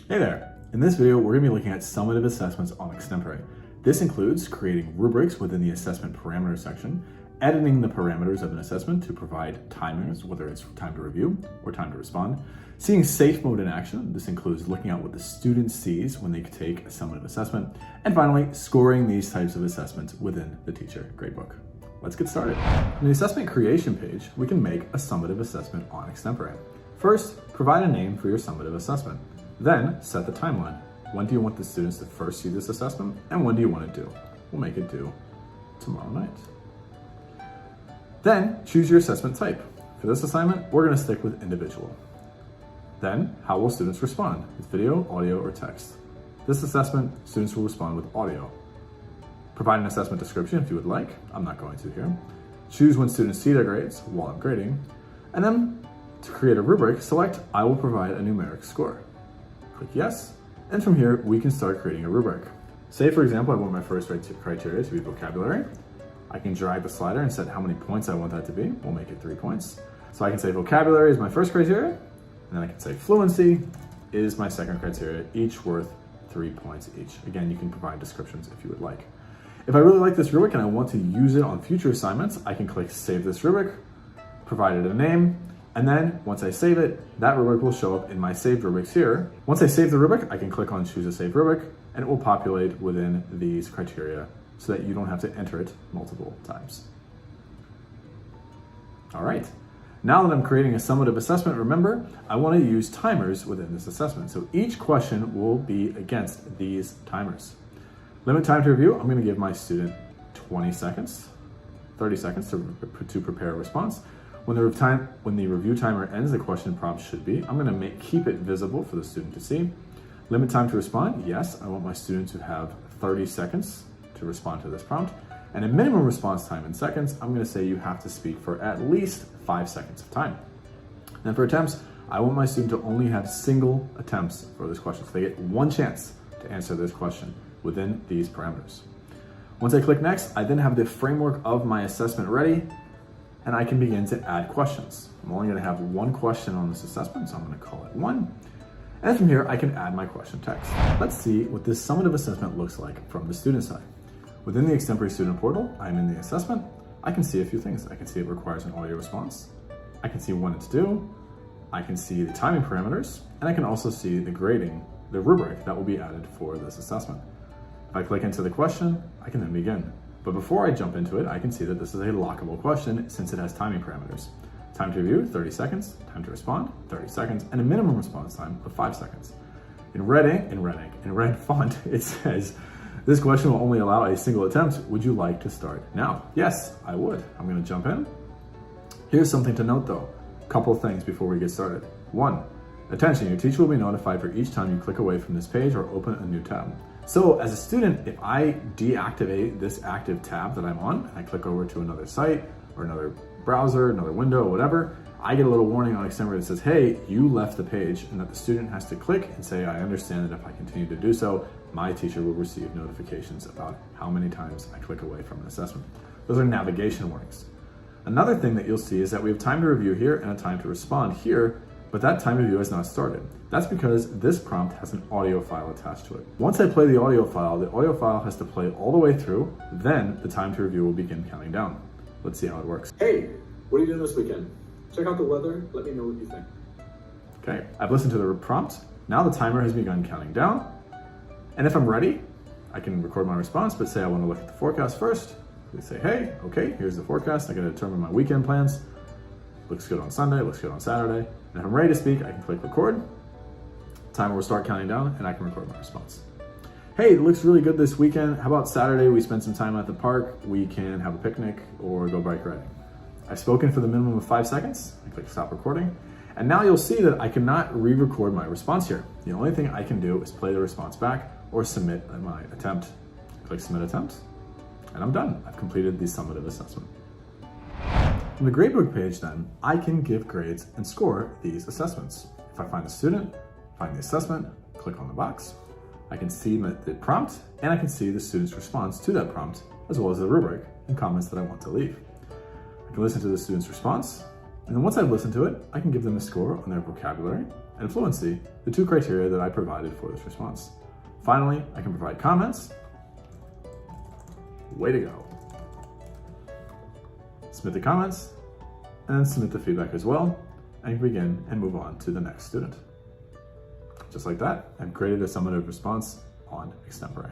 Hey there! In this video, we're going to be looking at summative assessments on Extempore. This includes creating rubrics within the assessment parameter section, editing the parameters of an assessment to provide timers, whether it's time to review or time to respond, seeing safe mode in action. This includes looking at what the student sees when they take a summative assessment, and finally, scoring these types of assessments within the teacher gradebook. Let's get started. On the assessment creation page, we can make a summative assessment on Extempore. First, provide a name for your summative assessment. Then, set the timeline. When do you want the students to first see this assessment, and when do you want it due? We'll make it due tomorrow night. Then, choose your assessment type. For this assignment, we're going to stick with individual. Then, how will students respond? With video, audio, or text? This assessment, students will respond with audio. Provide an assessment description if you would like. I'm not going to here. Choose when students see their grades while I'm grading. And then, to create a rubric, select I will provide a numeric score. Click yes, and from here, we can start creating a rubric. Say, for example, I want my first criteria to be vocabulary. I can drag the slider and set how many points I want that to be. We'll make it 3 points. So I can say vocabulary is my first criteria, and then I can say fluency is my second criteria, each worth 3 points each. Again, you can provide descriptions if you would like. If I really like this rubric and I want to use it on future assignments, I can click Save this rubric, provide it a name, and then once I save it, that rubric will show up in my saved rubrics here. Once I save the rubric, I can click on Choose a Saved Rubric, and it will populate within these criteria so that you don't have to enter it multiple times. All right. Now that I'm creating a summative assessment, remember, I want to use timers within this assessment. So each question will be against these timers. Limit time to review, I'm going to give my student 20 seconds, 30 seconds to prepare a response. When the review timer ends, the question prompt should be, I'm going to keep it visible for the student to see. Limit time to respond, yes, I want my student to have 30 seconds to respond to this prompt. And a minimum response time in seconds, I'm going to say you have to speak for at least 5 seconds of time. And for attempts, I want my student to only have single attempts for this question. So they get one chance to answer this question within these parameters. Once I click next, I then have the framework of my assessment ready, and I can begin to add questions. I'm only going to have one question on this assessment, so I'm going to call it 1. And from here, I can add my question text. Let's see what this summative assessment looks like from the student side. Within the Extempore student portal, I'm in the assessment. I can see a few things. I can see it requires an audio response. I can see when it's due. I can see the timing parameters, and I can also see the grading, the rubric that will be added for this assessment. If I click into the question, I can then begin. But before I jump into it, I can see that this is a lockable question since it has timing parameters. Time to review, 30 seconds. Time to respond, 30 seconds. And a minimum response time of 5 seconds. In red font, it says, this question will only allow a single attempt. Would you like to start now? Yes, I would. I'm going to jump in. Here's something to note though. A couple of things before we get started. 1, attention, your teacher will be notified for each time you click away from this page or open a new tab. So as a student, if I deactivate this active tab that I'm on, and I click over to another site or another browser, another window, or whatever, I get a little warning on Extempore that says, hey, you left the page, and that the student has to click and say, I understand that if I continue to do so, my teacher will receive notifications about how many times I click away from an assessment. Those are navigation warnings. Another thing that you'll see is that we have time to review here and a time to respond here, but that time to review has not started. That's because this prompt has an audio file attached to it. Once I play the audio file has to play all the way through, then the time to review will begin counting down. Let's see how it works. Hey, what are you doing this weekend? Check out the weather, let me know what you think. Okay, I've listened to the prompt. Now the timer has begun counting down. And if I'm ready, I can record my response, but say I want to look at the forecast first. They say, hey, okay, here's the forecast. I gotta determine my weekend plans. Looks good on Sunday, looks good on Saturday. And if I'm ready to speak, I can click record. Timer will start counting down and I can record my response. Hey, it looks really good this weekend. How about Saturday we spend some time at the park, we can have a picnic or go bike riding. I've spoken for the minimum of 5 seconds. I click stop recording. And now you'll see that I cannot re-record my response here. The only thing I can do is play the response back or submit my attempt. Click submit attempt, and I'm done. I've completed the summative assessment. From the gradebook page then, I can give grades and score these assessments. If I find the student, find the assessment, click on the box, I can see the prompt, and I can see the student's response to that prompt, as well as the rubric and comments that I want to leave. I can listen to the student's response, and then once I've listened to it, I can give them a score on their vocabulary, and fluency, the 2 criteria that I provided for this response. Finally, I can provide comments. Way to go. Submit the comments, and submit the feedback as well, and begin and move on to the next student. Just like that, I've created a summative response on Extempore.